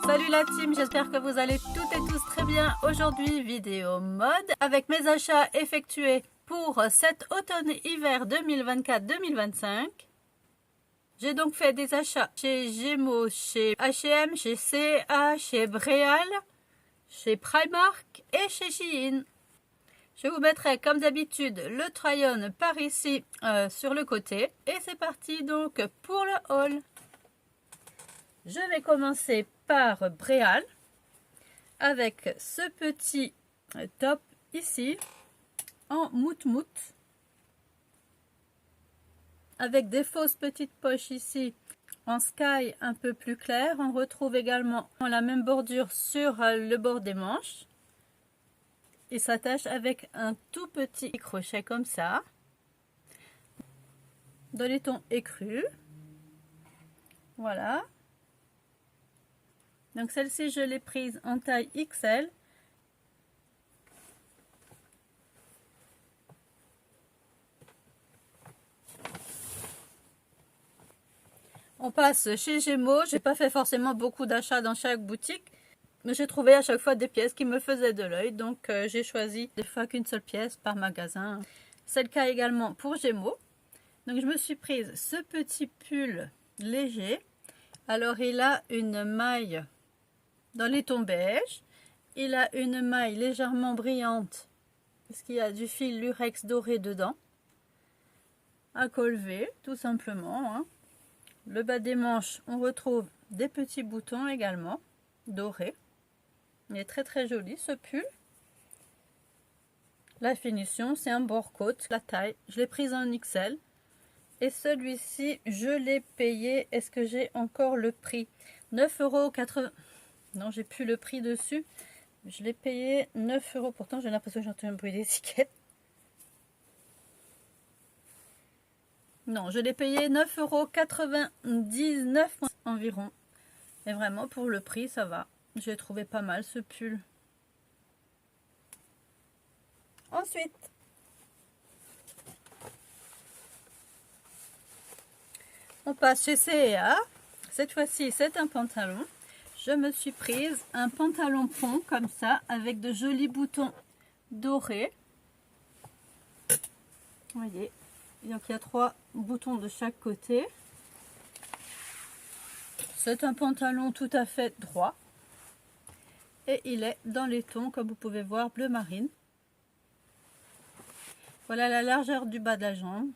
Salut la team, j'espère que vous allez toutes et tous très bien. Aujourd'hui, vidéo mode avec mes achats effectués pour cet automne-hiver 2024-2025. J'ai donc fait des achats chez Gémeaux, chez H&M, chez C&A, chez Bréal, chez Primark et chez Shein. Je vous mettrai comme d'habitude le try-on par ici sur le côté. Et c'est parti donc pour le haul. Je vais commencer par Bréal avec ce petit top ici en mout-mout avec des fausses petites poches ici en sky un peu plus clair. On retrouve également la même bordure sur le bord des manches. Il s'attache avec un tout petit crochet comme ça dans les tons écrus. Voilà. Donc celle-ci, je l'ai prise en taille XL. On passe chez Gémeaux. J'ai pas fait forcément beaucoup d'achats dans chaque boutique, mais j'ai trouvé à chaque fois des pièces qui me faisaient de l'œil. Donc j'ai choisi des fois qu'une seule pièce par magasin. C'est le cas également pour Gémeaux. Donc je me suis prise ce petit pull léger. Alors il a une maille dans les tons beige, il a une maille légèrement brillante parce qu'il y a du fil lurex doré dedans, à col V tout simplement, hein. Le bas des manches, on retrouve des petits boutons également dorés. Il est très très joli ce pull. La finition, c'est un bord côte. La taille, je l'ai prise en XL. Et celui-ci, je l'ai payé. Est-ce que j'ai encore le prix? 9,80 €. Non, j'ai plus le prix dessus. Je l'ai payé 9 €. Pourtant, j'ai l'impression que j'entends un bruit d'étiquette. Non, je l'ai payé 9,99 € environ. Et vraiment, pour le prix, ça va. J'ai trouvé pas mal ce pull. Ensuite, on passe chez C&A. Cette fois-ci, c'est un pantalon. Je me suis prise un pantalon pont comme ça avec de jolis boutons dorés. Vous voyez, donc il y a 3 boutons de chaque côté. C'est un pantalon tout à fait droit et il est dans les tons, comme vous pouvez voir, bleu marine. Voilà la largeur du bas de la jambe.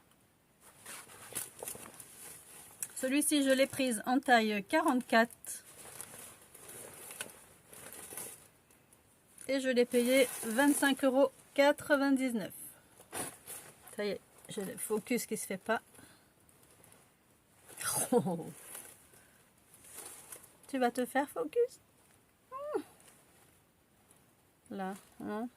Celui-ci, je l'ai prise en taille 44. Et je l'ai payé 25,99 €. Ça y est, j'ai le focus qui se fait pas. Oh. Tu vas te faire focus? Là, hein?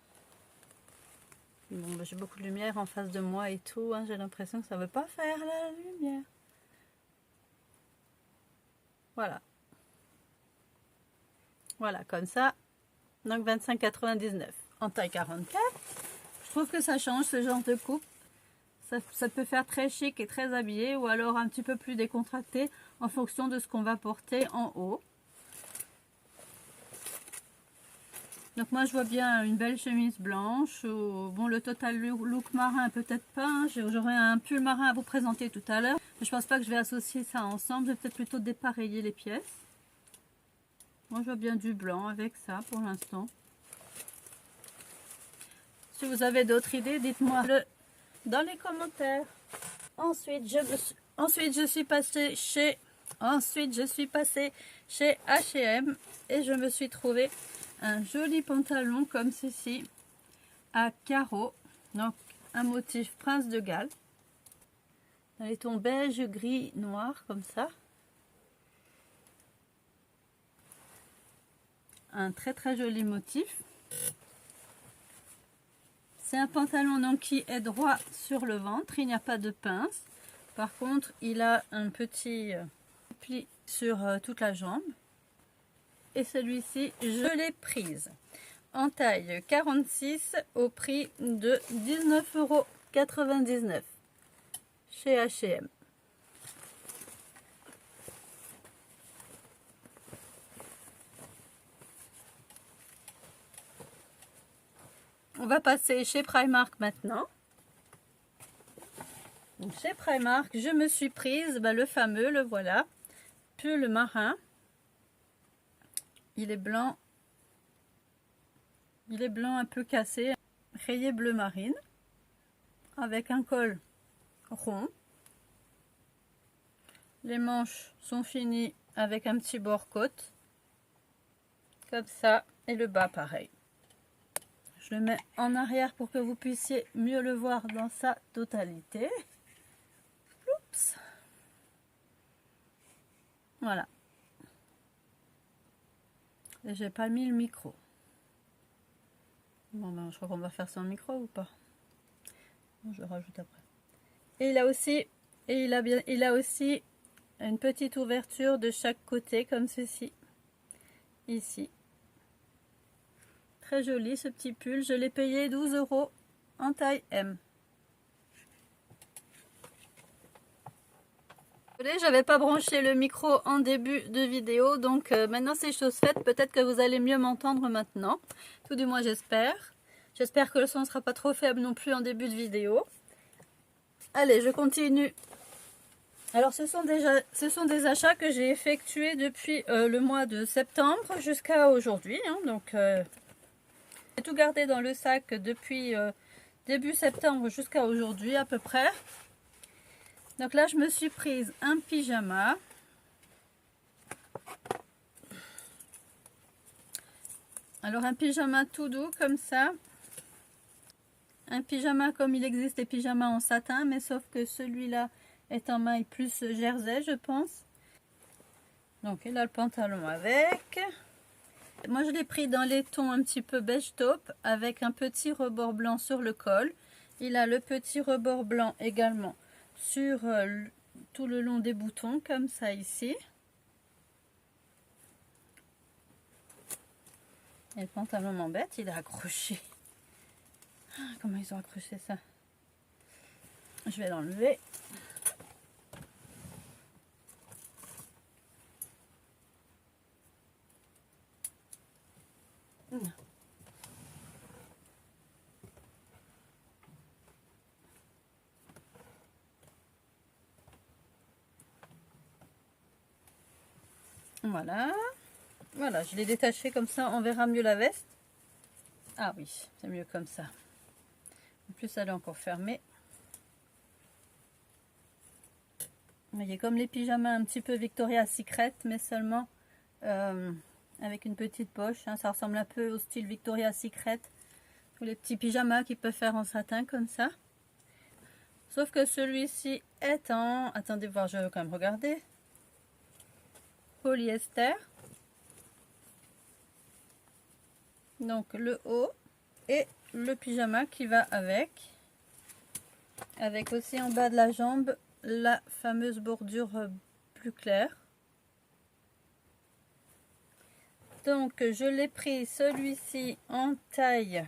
Bon, bah, j'ai beaucoup de lumière en face de moi et tout, hein. J'ai l'impression que ça veut pas faire la lumière. Voilà. Voilà, comme ça. Donc 25,99 € en taille 44. Je trouve que ça change ce genre de coupe. Ça peut faire très chic et très habillé, ou alors un petit peu plus décontracté en fonction de ce qu'on va porter en haut. Donc moi je vois bien une belle chemise blanche, ou bon, le total look marin peut-être pas, hein. J'aurai un pull marin à vous présenter tout à l'heure, mais je pense pas que je vais associer ça ensemble. Je vais peut-être plutôt dépareiller les pièces. Moi je vois bien du blanc avec ça pour l'instant. Si vous avez d'autres idées, dites-moi dans les commentaires. Ensuite je suis passée chez H&M et je me suis trouvé un joli pantalon comme ceci à carreaux, donc un motif Prince de Galles dans les tons beige, gris, noir comme ça. Un très très joli motif. C'est un pantalon donc qui est droit sur le ventre, il n'y a pas de pince. Par contre, il a un petit pli sur toute la jambe. Et celui-ci, je l'ai prise en taille 46 au prix de 19,99 € chez H&M. va passer chez Primark maintenant. Donc, chez Primark, je me suis prise le fameux, le voilà, pull marin. Il est blanc un peu cassé, rayé bleu marine, avec un col rond. Les manches sont finies avec un petit bord côte, comme ça, et le bas pareil. Je le mets en arrière pour que vous puissiez mieux le voir dans sa totalité. Oups. Voilà. Et j'ai pas mis le micro. Bon ben, je crois qu'on va faire sans micro ou pas. Bon, je le rajoute après. Et il a aussi une petite ouverture de chaque côté comme ceci. Ici. Très joli ce petit pull. Je l'ai payé 12 € en taille M. J'avais pas branché le micro en début de vidéo, donc maintenant c'est chose faite. Peut-être que vous allez mieux m'entendre maintenant, tout du moins j'espère. J'espère que le son ne sera pas trop faible non plus en début de vidéo. Allez, je continue. Alors ce sont des achats que j'ai effectués depuis le mois de septembre jusqu'à aujourd'hui. Hein, donc j'ai tout gardé dans le sac depuis début septembre jusqu'à aujourd'hui à peu près. Donc là, je me suis prise un pyjama. Alors un pyjama tout doux comme ça. Un pyjama comme il existe des pyjamas en satin, mais sauf que celui-là est en maille plus jersey, je pense. Donc il a le pantalon avec. Moi je l'ai pris dans les tons un petit peu beige taupe avec un petit rebord blanc sur le col. Il a le petit rebord blanc également sur tout le long des boutons comme ça ici. Et le pantalon m'embête, il est accroché. Ah, comment ils ont accroché ça? Je vais l'enlever. Voilà. Voilà, je l'ai détaché comme ça, on verra mieux la veste. Ah oui, c'est mieux comme ça. En plus, elle est encore fermée. Vous voyez, comme les pyjamas un petit peu Victoria's Secret, mais seulement avec une petite poche. Hein, ça ressemble un peu au style Victoria's Secret. Ou les petits pyjamas qu'ils peuvent faire en satin comme ça. Sauf que celui-ci est en... Attendez voir, je vais quand même regarder. Polyester. Donc le haut et le pyjama qui va avec. Avec aussi en bas de la jambe la fameuse bordure plus claire. Donc je l'ai pris celui-ci en taille.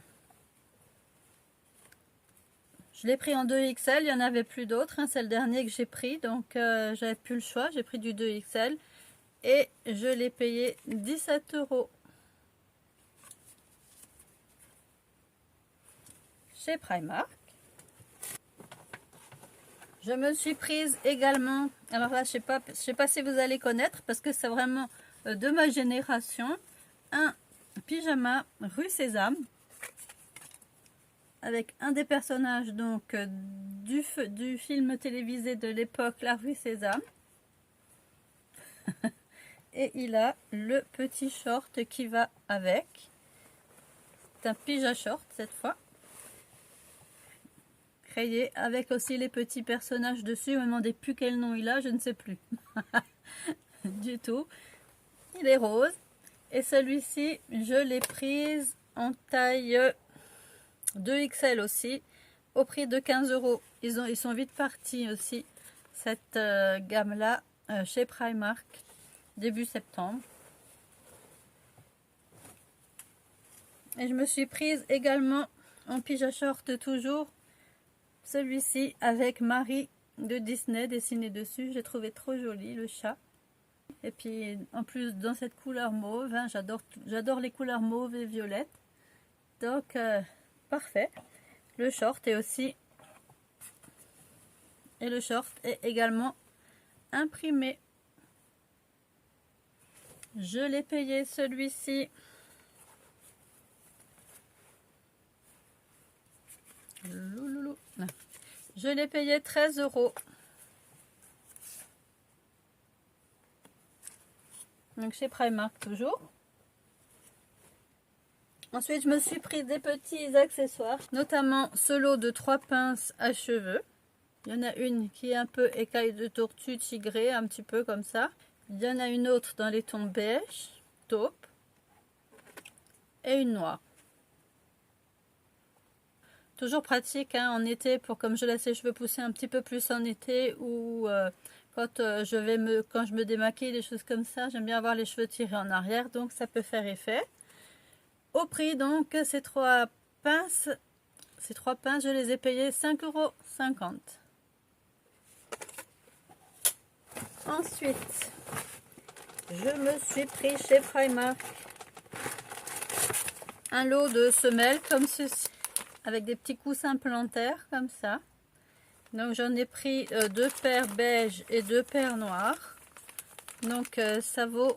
Je l'ai pris en 2XL, il n'y en avait plus d'autres. Hein, c'est le dernier que j'ai pris, donc j'avais plus le choix. J'ai pris du 2XL et je l'ai payé 17 € chez Primark. Je me suis prise également, alors là je sais pas si vous allez connaître parce que c'est vraiment de ma génération, un pyjama rue Sésame avec un des personnages donc du film télévisé de l'époque, la rue Sésame. Et il a le petit short qui va avec. C'est un pyjama short cette fois. Rayé avec aussi les petits personnages dessus. Je me demandais plus quel nom il a, je ne sais plus. Du tout. Il est rose. Et celui-ci, je l'ai prise en taille 2XL aussi, au prix de 15 €. Ils sont vite partis aussi, cette gamme-là, chez Primark, début septembre. Et je me suis prise également en pyjama short toujours, celui-ci avec Marie de Disney dessiné dessus. J'ai trouvé trop joli le chat. Et puis en plus dans cette couleur mauve, hein, j'adore les couleurs mauve et violette. Donc parfait. Le short est aussi... Et le short est également imprimé. Je l'ai payé celui-ci. Je l'ai payé 13 €. Donc chez Primark toujours. Ensuite, je me suis pris des petits accessoires, notamment ce lot de 3 pinces à cheveux. Il y en a une qui est un peu écaille de tortue tigrée, un petit peu comme ça. Il y en a une autre dans les tons beige, taupe, et une noire. Toujours pratique hein, en été, pour comme je laisse les cheveux pousser un petit peu plus en été, ou quand je me démaquille, des choses comme ça, j'aime bien avoir les cheveux tirés en arrière, donc ça peut faire effet. Au prix donc, ces trois pinces, je les ai payées 5,50 €. Ensuite, je me suis pris chez Primark un lot de semelles comme ceci, avec des petits coussins plantaires comme ça. Donc j'en ai pris 2 paires beige et 2 paires noires. Donc ça vaut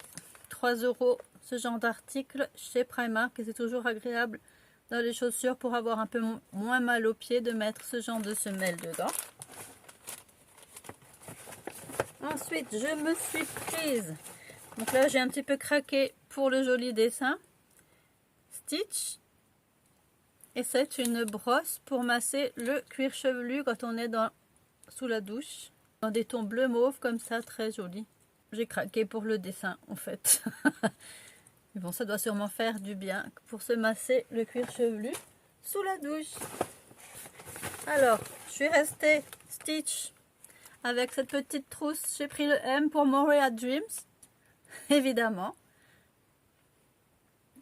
3 € ce genre d'article chez Primark, et c'est toujours agréable dans les chaussures pour avoir un peu moins mal aux pieds de mettre ce genre de semelles dedans. Ensuite, je me suis prise, donc là j'ai un petit peu craqué pour le joli dessin, Stitch, et c'est une brosse pour masser le cuir chevelu quand on est sous la douche, dans des tons bleu mauve comme ça, très joli. J'ai craqué pour le dessin en fait. Mais bon, ça doit sûrement faire du bien pour se masser le cuir chevelu sous la douche. Alors, je suis restée Stitch avec cette petite trousse. J'ai pris le M pour Moria Dreams, évidemment.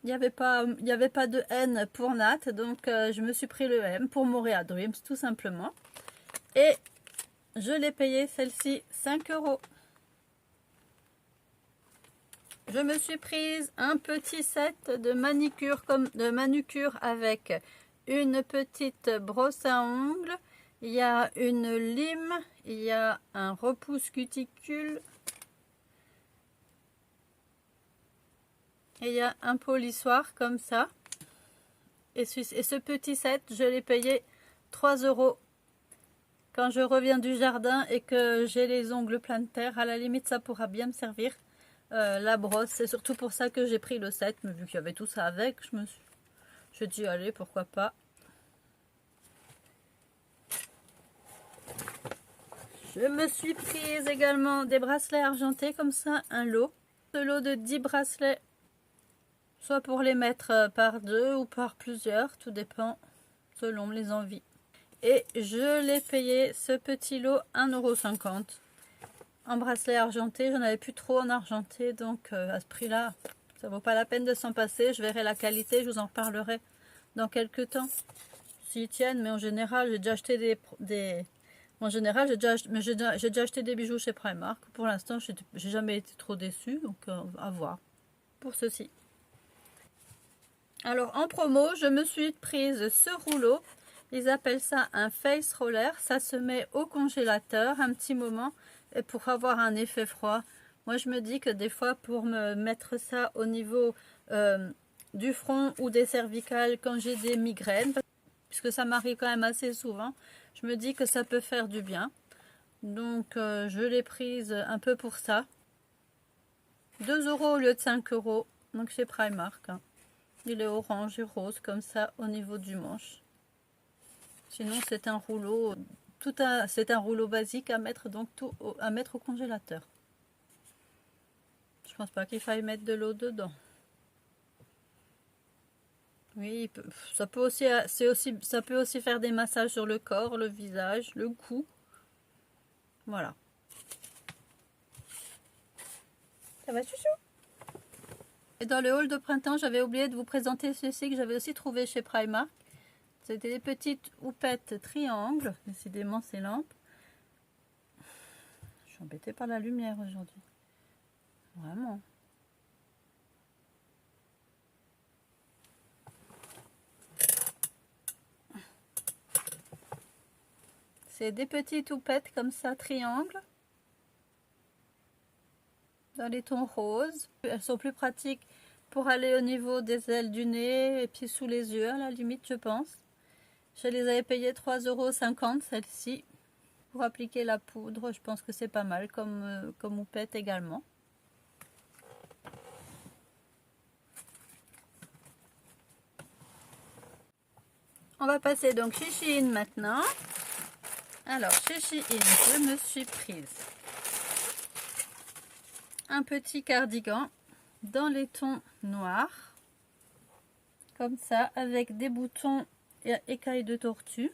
Il n'y avait pas de N pour Nat, donc je me suis pris le M pour Moria Dreams, tout simplement. Et je l'ai payé celle-ci 5 €. Je me suis prise un petit set de manucure, avec une petite brosse à ongles, il y a une lime, il y a un repousse cuticule et il y a un polissoir comme ça. Et ce petit set, je l'ai payé 3 €. Quand je reviens du jardin et que j'ai les ongles pleins de terre, à la limite ça pourra bien me servir. La brosse, c'est surtout pour ça que j'ai pris le set, mais vu qu'il y avait tout ça avec, je dis allez, pourquoi pas. Je me suis prise également des bracelets argentés comme ça, un lot. Ce lot de 10 bracelets, soit pour les mettre par 2 ou par plusieurs, tout dépend selon les envies. Et je l'ai payé ce petit lot 1,50 €. En bracelet argenté, j'en avais plus trop en argenté, donc à ce prix là ça vaut pas la peine de s'en passer. Je verrai la qualité, je vous en reparlerai dans quelques temps s'ils tiennent, mais en général j'ai déjà acheté j'ai déjà acheté des bijoux chez Primark. Pour l'instant j'ai jamais été trop déçue, donc à voir pour ceci. Alors en promo, je me suis prise ce rouleau, ils appellent ça un face roller, ça se met au congélateur un petit moment et pour avoir un effet froid. Moi je me dis que des fois pour me mettre ça au niveau du front ou des cervicales quand j'ai des migraines, puisque ça m'arrive quand même assez souvent, je me dis que ça peut faire du bien. Donc je l'ai prise un peu pour ça. 2 € au lieu de 5 €, donc chez Primark. Hein. Il est orange et rose comme ça au niveau du manche. Sinon c'est un rouleau, c'est un rouleau basique à mettre, donc à mettre au congélateur. Je pense pas qu'il faille mettre de l'eau dedans. Oui, ça peut aussi faire des massages sur le corps, le visage, le cou. Voilà. Ça va chouchou? Et dans le haul de printemps, j'avais oublié de vous présenter ceci que j'avais aussi trouvé chez Primark. C'était des petites houpettes triangles. Décidément, ces lampes. Je suis embêtée par la lumière aujourd'hui. Vraiment. C'est des petites houppettes comme ça, triangles, dans les tons roses. Elles sont plus pratiques pour aller au niveau des ailes du nez et puis sous les yeux, à la limite, je pense. Je les avais payées 3,50 € celles-ci. Pour appliquer la poudre, je pense que c'est pas mal comme houppette également. On va passer donc chez Shein maintenant. Alors chez Shein, je me suis prise un petit cardigan dans les tons noirs, comme ça, avec des boutons et écailles de tortue.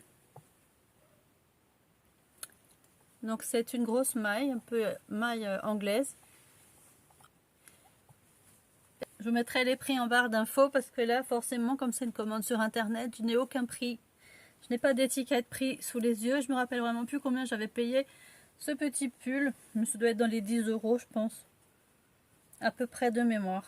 Donc c'est une grosse maille, un peu maille anglaise. Je vous mettrai les prix en barre d'infos parce que là forcément comme c'est une commande sur internet, je n'ai aucun prix. Je n'ai pas d'étiquette prix sous les yeux. Je me rappelle vraiment plus combien j'avais payé ce petit pull. Mais ça doit être dans les 10 € je pense. À peu près de mémoire.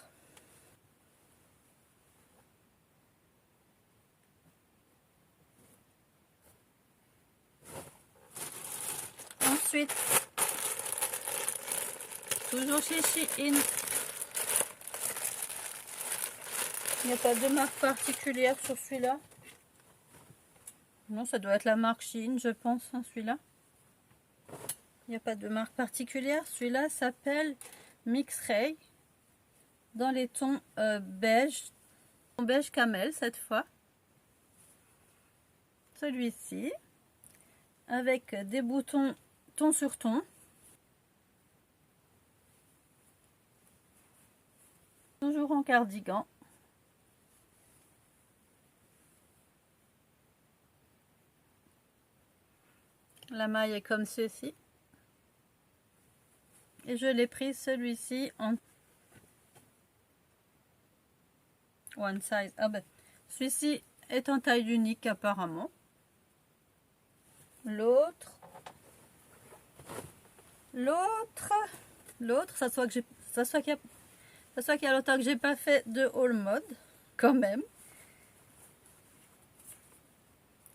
Ensuite, toujours chez Shein, il n'y a pas de marque particulière sur celui-là. Non, ça doit être la marque Shein, je pense, hein, celui-là. Il n'y a pas de marque particulière. Celui-là s'appelle Mix-Ray, dans les tons beige, beige camel cette fois. Celui-ci, avec des boutons ton sur ton. Toujours en cardigan. La maille est comme ceci. Et je l'ai pris celui-ci en one size. Ah ben, celui-ci est en taille unique apparemment. L'autre, ça soit qu'il y a longtemps que j'ai pas fait de haul mode, quand même.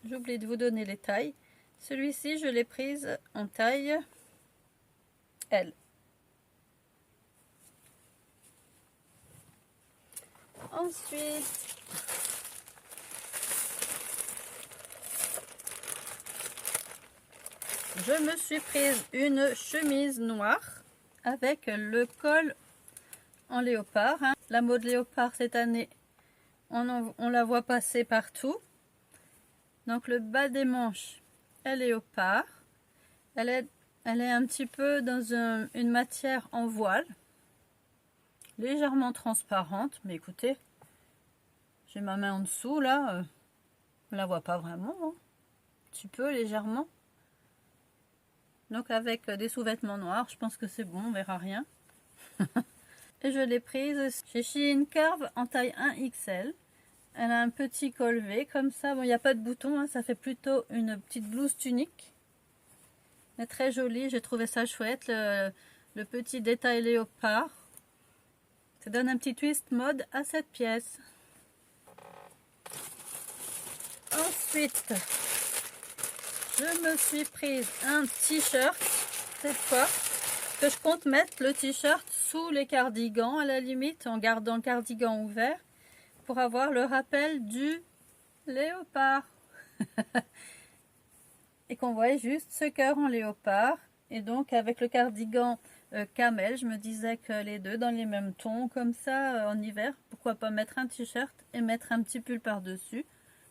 J'oublie de vous donner les tailles. Celui-ci, je l'ai prise en taille L. Ensuite, je me suis prise une chemise noire avec le col en léopard. Hein. La mode léopard cette année, on la voit passer partout. Donc le bas des manches est léopard. Elle est un petit peu dans une matière en voile, légèrement transparente. Mais écoutez, j'ai ma main en dessous là, on la voit pas vraiment, hein. Un petit peu légèrement. Donc avec des sous-vêtements noirs, je pense que c'est bon, on verra rien. Et je l'ai prise chez Shein Curve en taille 1XL. Elle a un petit col V comme ça. Bon, il n'y a pas de bouton, hein, ça fait plutôt une petite blouse tunique. Mais très jolie, j'ai trouvé ça chouette. Le petit détail léopard. Ça donne un petit twist mode à cette pièce. Ensuite, je me suis prise un t-shirt cette fois. Que je compte mettre le t-shirt sous les cardigans à la limite, en gardant le cardigan ouvert. Pour avoir le rappel du léopard. Et qu'on voit juste ce cœur en léopard. Et donc avec le cardigan camel, je me disais que les deux dans les mêmes tons, comme ça en hiver, pourquoi pas mettre un t-shirt et mettre un petit pull par dessus.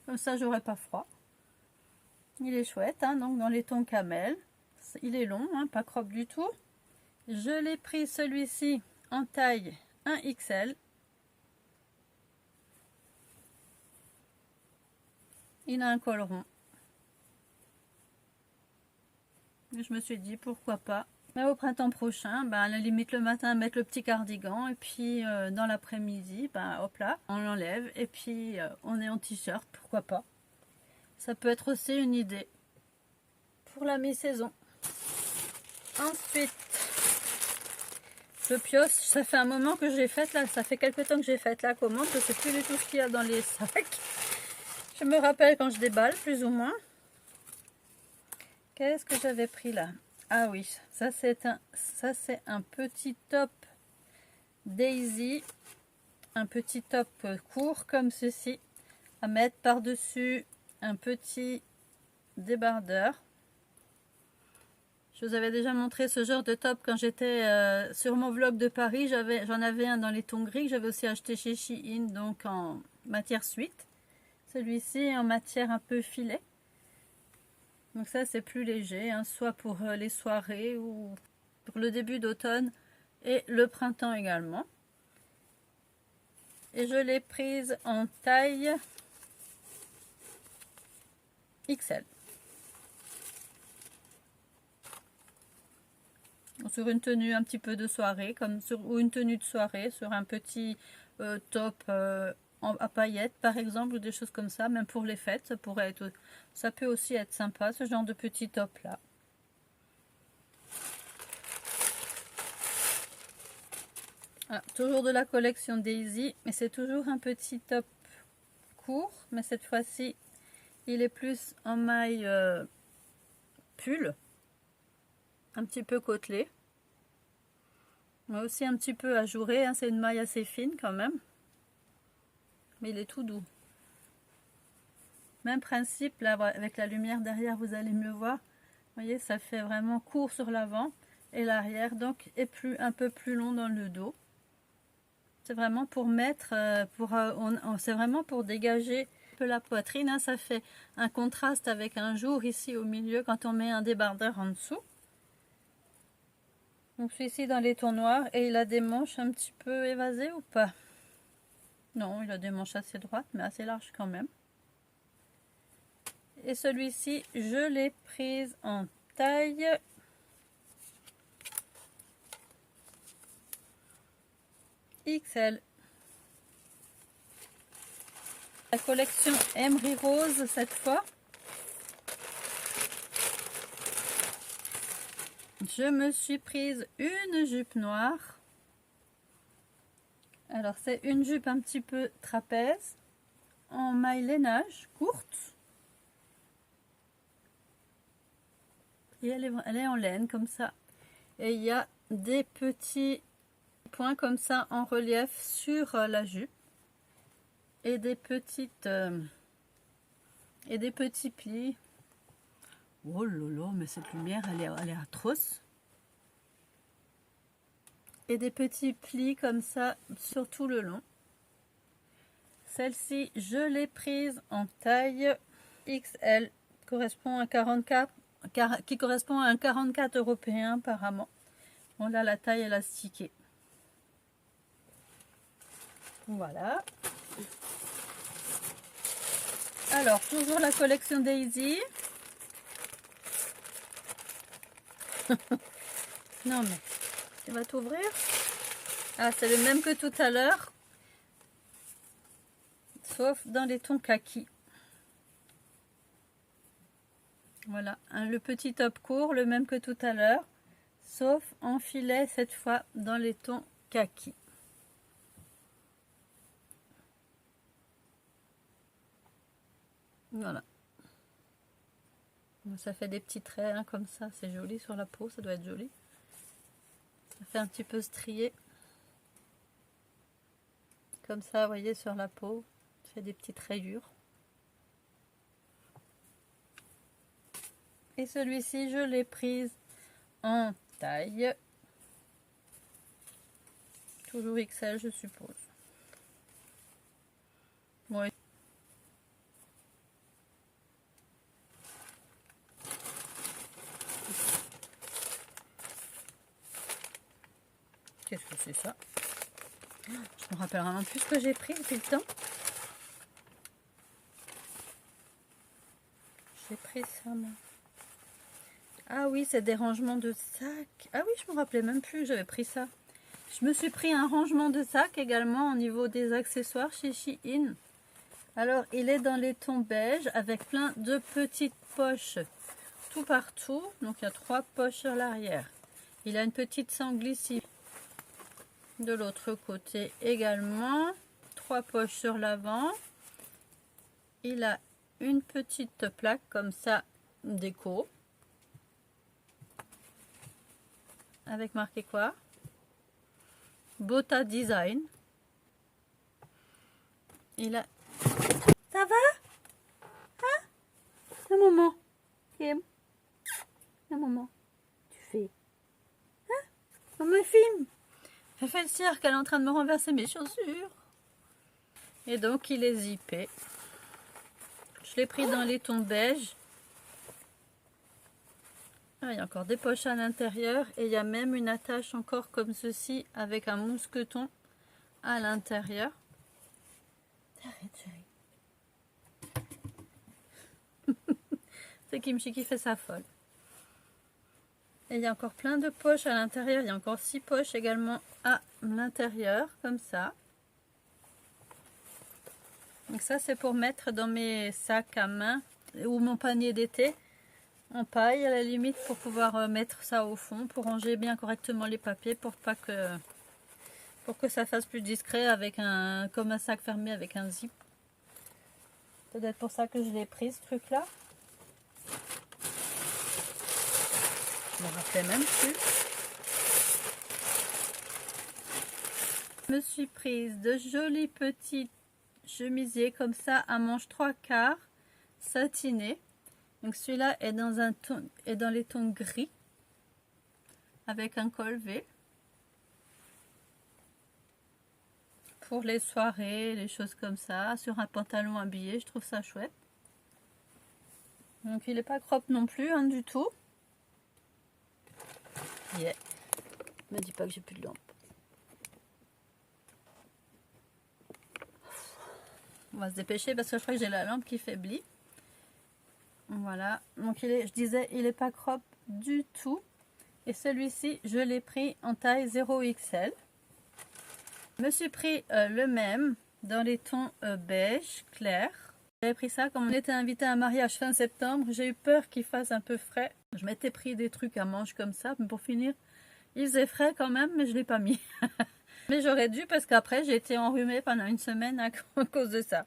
Comme ça j'aurais pas froid. Il est chouette, hein, donc dans les tons camel. Il est long, hein, pas crop du tout. Je l'ai pris celui-ci en taille 1XL. Il a un col rond. Je me suis dit pourquoi pas. Mais au printemps prochain, à la limite le matin mettre le petit cardigan et puis dans l'après-midi, hop là, on l'enlève et puis on est en t-shirt, pourquoi pas. Ça peut être aussi une idée pour la mi-saison. Ensuite, je pioche. Ça fait un moment que j'ai fait là, ça fait quelques temps que j'ai fait la commande. Je ne sais plus du tout ce qu'il y a dans les sacs. Je me rappelle quand je déballe, plus ou moins. Qu'est-ce que j'avais pris là? Ah oui, ça c'est un petit top Daisy, un petit top court comme ceci, à mettre par-dessus un petit débardeur. Je vous avais déjà montré ce genre de top quand j'étais sur mon vlog de Paris. J'en avais un dans les tons gris que j'avais aussi acheté chez Shein, donc en matière suite. Celui-ci en matière un peu filet. Donc ça c'est plus léger, hein, soit pour les soirées ou pour le début d'automne et le printemps également. Et je l'ai prise en taille XL. Sur une tenue un petit peu de soirée, ou une tenue de soirée, sur un petit top à paillettes par exemple, ou des choses comme ça, même pour les fêtes, ça peut aussi être sympa, ce genre de petit top là. Ah, toujours de la collection Daisy, mais c'est toujours un petit top court, mais cette fois-ci il est plus en maille pull, un petit peu côtelé, mais aussi un petit peu ajouré, hein, c'est une maille assez fine quand même, mais il est tout doux. Même principe, là avec la lumière derrière vous allez mieux voir, vous voyez ça fait vraiment court sur l'avant et l'arrière, donc est un peu plus long dans le dos. C'est vraiment pour mettre, c'est vraiment pour dégager un peu la poitrine, hein, ça fait un contraste avec un jour ici au milieu quand on met un débardeur en dessous. Donc celui-ci dans les tons noirs, et il a des manches un petit peu évasées ou pas? Non, il a des manches assez droites mais assez larges quand même. Et celui-ci je l'ai prise en taille XL. La collection Emery Rose cette fois. Je me suis prise une jupe noire. Alors c'est une jupe un petit peu trapèze en maille lainage courte. Et elle est en laine comme ça. Et il y a des petits points comme ça en relief sur la jupe. Et des petits plis. Oh là là, mais cette lumière elle est atroce. Et des petits plis comme ça sur tout le long. Celle-ci je l'ai prise en taille XL, correspond à 44, qui correspond à un 44 européen apparemment. Bon là la taille élastiquée. Voilà. Alors toujours la collection Daisy. Non mais tu vas t'ouvrir. Ah c'est le même que tout à l'heure, sauf dans les tons kaki. Voilà, hein, le petit top court, le même que tout à l'heure, sauf en filet cette fois dans les tons kaki. Voilà. Ça fait des petits traits hein, comme ça, c'est joli sur la peau, ça doit être joli. Ça fait un petit peu strié. Comme ça, vous voyez, sur la peau, ça fait des petites rayures. Et celui-ci, je l'ai prise en taille. Toujours XL, je suppose. Ouais. Qu'est-ce que c'est ça? Je me rappelle vraiment plus ce que j'ai pris depuis le temps. J'ai pris ça, moi. Ah oui, c'est des rangements de sacs. Ah oui, je me rappelais même plus que j'avais pris ça. Je me suis pris un rangement de sacs également au niveau des accessoires chez Shein. Alors, il est dans les tons beige avec plein de petites poches tout partout. Donc, il y a 3 poches sur l'arrière. Il a une petite sangle ici. De l'autre côté également. 3 poches sur l'avant. Il a une petite plaque comme ça, déco. avec marqué quoi? Bota Design. Il a... Ça va? Hein? Un moment. Kim. Un moment. Tu fais... Hein? On me filme. Elle fait le cirque, elle est en train de me renverser mes chaussures. Et donc il est zippé. Je l'ai pris dans les tons beige. Ah, il y a encore des poches à l'intérieur et il y a même une attache encore comme ceci avec un mousqueton à l'intérieur. Arrête chérie. C'est Kimchi qui fait sa folle. Et il y a encore plein de poches à l'intérieur. Il y a encore 6 poches également à l'intérieur comme ça. Donc ça c'est pour mettre dans mes sacs à main ou mon panier d'été. En paille à la limite pour pouvoir mettre ça au fond, pour ranger bien correctement les papiers, pour que ça fasse plus discret avec comme un sac fermé avec un zip. Peut-être pour ça que je l'ai pris ce truc là. Je me rappelais même plus. Je me suis prise de jolis petits chemisiers comme ça à manches 3/4 satinés. Donc celui-là est dans les tons gris avec un col V pour les soirées, les choses comme ça, sur un pantalon habillé, je trouve ça chouette. Donc il n'est pas crop non plus, hein, du tout. Yeah. Me dis pas que j'ai plus de lampe. On va se dépêcher parce que je crois que j'ai la lampe qui faiblit. Voilà, donc je disais, il n'est pas crop du tout. Et celui-ci, je l'ai pris en taille 0XL. Je me suis pris le même dans les tons beige clair. J'avais pris ça comme on était invité à un mariage fin septembre. J'ai eu peur qu'il fasse un peu frais. Je m'étais pris des trucs à manches comme ça, mais pour finir, il faisait frais quand même, mais je ne l'ai pas mis. Mais j'aurais dû parce qu'après, j'ai été enrhumée pendant une semaine à cause de ça.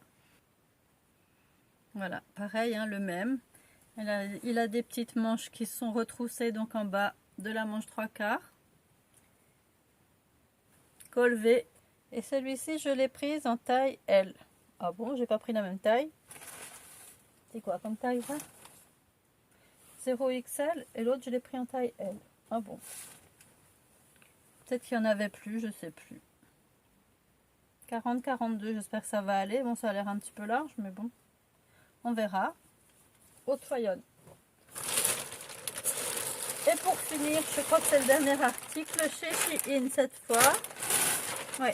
Voilà, pareil, hein, le même. Il a des petites manches qui sont retroussées donc en bas de la manche 3/4. Col V. Et celui-ci, je l'ai prise en taille L. Ah bon, j'ai pas pris la même taille. C'est quoi comme taille ça? 0XL et l'autre, je l'ai pris en taille L. Ah bon. Peut-être qu'il y en avait plus, je sais plus. 40-42, j'espère que ça va aller. Bon, ça a l'air un petit peu large, mais bon. On verra. Haute Foyonne. Et pour finir, je crois que c'est le dernier article chez Shein cette fois. Ouais.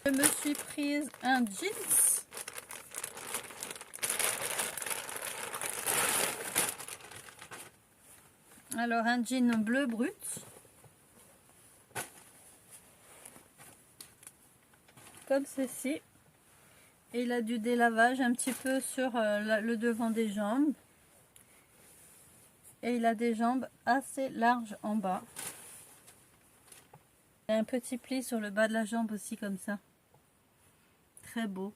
Je me suis prise un jeans. Alors un jean bleu brut. Comme ceci. Et il a du délavage un petit peu sur le devant des jambes. Et il a des jambes assez larges en bas. Il y a un petit pli sur le bas de la jambe aussi comme ça. Très beau.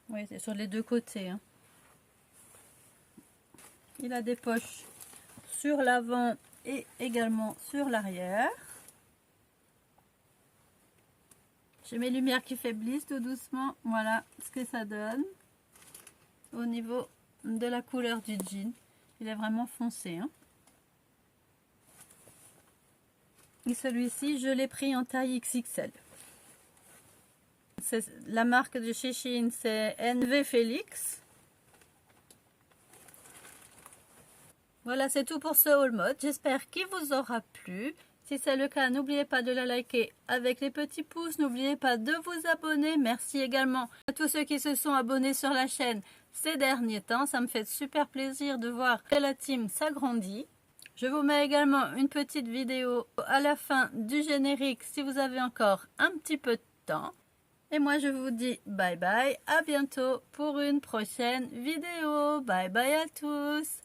Oui, c'est sur les deux côtés. Hein. Il a des poches sur l'avant et également sur l'arrière. J'ai mes lumières qui faiblissent tout doucement. Voilà ce que ça donne. Au niveau de la couleur du jean, il est vraiment foncé. Hein. Et celui-ci, je l'ai pris en taille XXL. La marque de chez Shein, c'est NV Felix. Voilà, c'est tout pour ce haul mode. J'espère qu'il vous aura plu. Si c'est le cas, n'oubliez pas de la liker avec les petits pouces. N'oubliez pas de vous abonner. Merci également à tous ceux qui se sont abonnés sur la chaîne ces derniers temps. Ça me fait super plaisir de voir que la team s'agrandit. Je vous mets également une petite vidéo à la fin du générique si vous avez encore un petit peu de temps. Et moi je vous dis bye bye, à bientôt pour une prochaine vidéo. Bye bye à tous.